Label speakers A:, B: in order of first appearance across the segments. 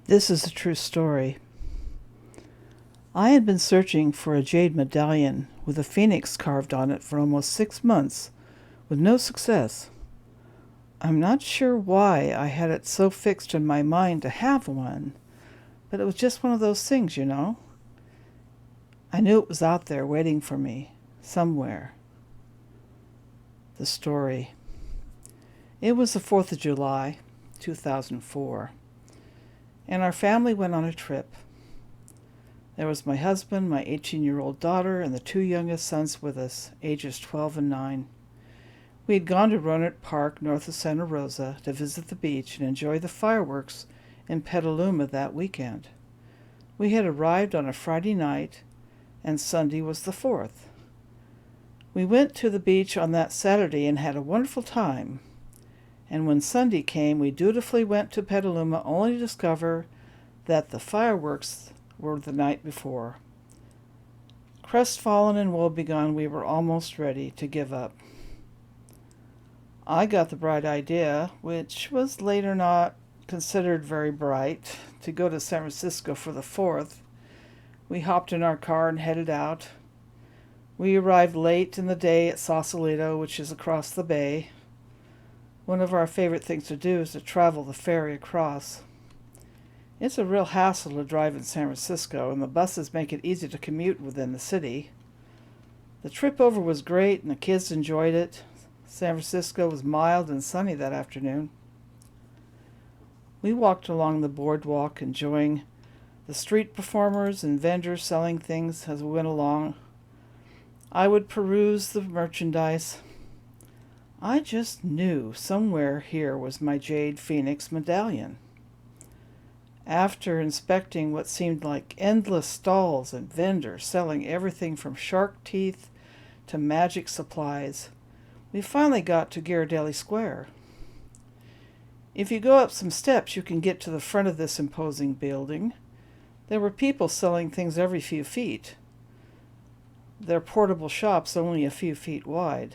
A: This is a true story. I had been searching for a jade medallion with a phoenix carved on it for almost 6 months, with no success. I'm not sure why I had it so fixed in my mind to have one, but it was just one of those things, you know. I knew it was out there waiting for me, somewhere. The story. It was the 4th of July, 2004, and our family went on a trip. There was my husband, my 18-year-old daughter, and the two youngest sons with us, ages 12 and 9. We had gone to Rohnert Park, north of Santa Rosa, to visit the beach and enjoy the fireworks in Petaluma that weekend. We had arrived on a Friday night, and Sunday was the 4th. We went to the beach on that Saturday and had a wonderful time. And when Sunday came, we dutifully went to Petaluma only to discover that the fireworks were the night before. Crestfallen and woebegone, we were almost ready to give up. I got the bright idea, which was later not considered very bright, to go to San Francisco for the 4th. We hopped in our car and headed out. We arrived late in the day at Sausalito, which is across the bay. One of our favorite things to do is to travel the ferry across. It's a real hassle to drive in San Francisco, and the buses make it easy to commute within the city. The trip over was great, and the kids enjoyed it. San Francisco was mild and sunny that afternoon. We walked along the boardwalk, enjoying the street performers and vendors selling things as we went along. I would peruse the merchandise. I just knew somewhere here was my jade phoenix medallion. After inspecting what seemed like endless stalls and vendors selling everything from shark teeth to magic supplies, we finally got to Ghirardelli Square. If you go up some steps, you can get to the front of this imposing building. There were people selling things every few feet. Their portable shops only a few feet wide.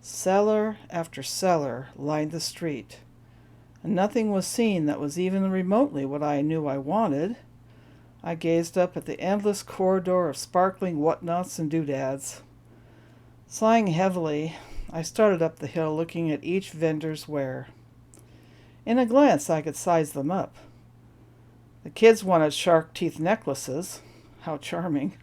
A: Cellar after cellar lined the street, and nothing was seen that was even remotely what I knew I wanted. I gazed up at the endless corridor of sparkling whatnots and doodads. Sighing heavily, I started up the hill looking at each vendor's ware. In a glance, I could size them up. The kids wanted shark teeth necklaces. How charming.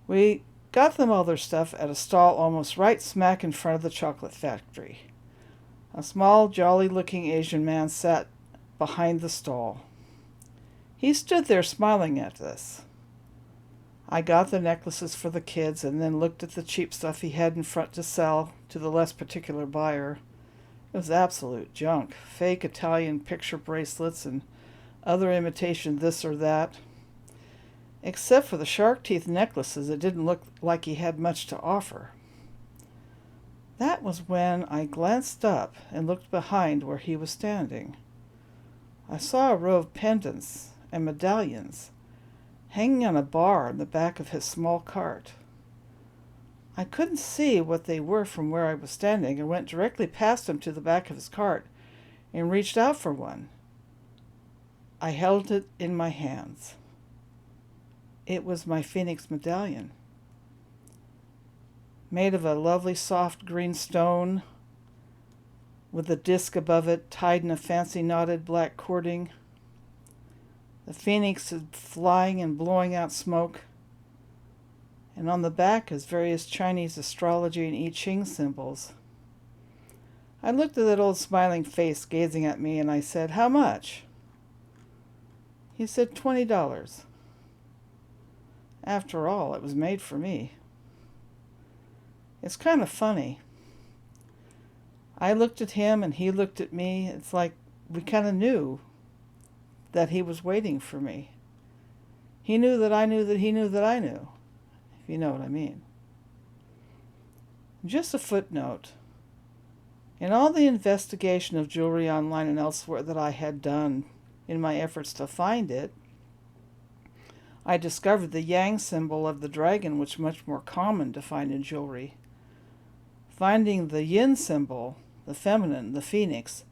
A: We got them all their stuff at a stall almost right smack in front of the chocolate factory. A small, jolly-looking Asian man sat behind the stall. He stood there smiling at us. I got the necklaces for the kids and then looked at the cheap stuff he had in front to sell to the less particular buyer. It was absolute junk, fake Italian picture bracelets and other imitation this or that. Except for the shark teeth necklaces, it didn't look like he had much to offer. That was when I glanced up and looked behind where he was standing. I saw a row of pendants and medallions hanging on a bar in the back of his small cart. I couldn't see what they were from where I was standing and went directly past him to the back of his cart and reached out for one. I held it in my hands. It was my phoenix medallion, made of a lovely soft green stone with a disc above it tied in a fancy knotted black cording. The phoenix is flying and blowing out smoke, and on the back is various Chinese astrology and I Ching symbols. I looked at that old smiling face gazing at me, and I said, "How much?" He said, $20. After all, it was made for me. It's kind of funny. I looked at him and he looked at me. It's like we kind of knew that he was waiting for me. He knew that I knew that he knew that I knew, if you know what I mean. Just a footnote. In all the investigation of jewelry online and elsewhere that I had done in my efforts to find it, I discovered the yang symbol of the dragon, which is much more common to find in jewelry. Finding the yin symbol, the feminine, the phoenix,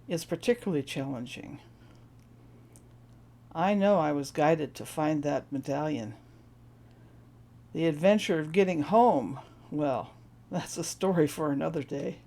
A: is particularly challenging. I know I was guided to find that medallion. The adventure of getting home, well, that's a story for another day.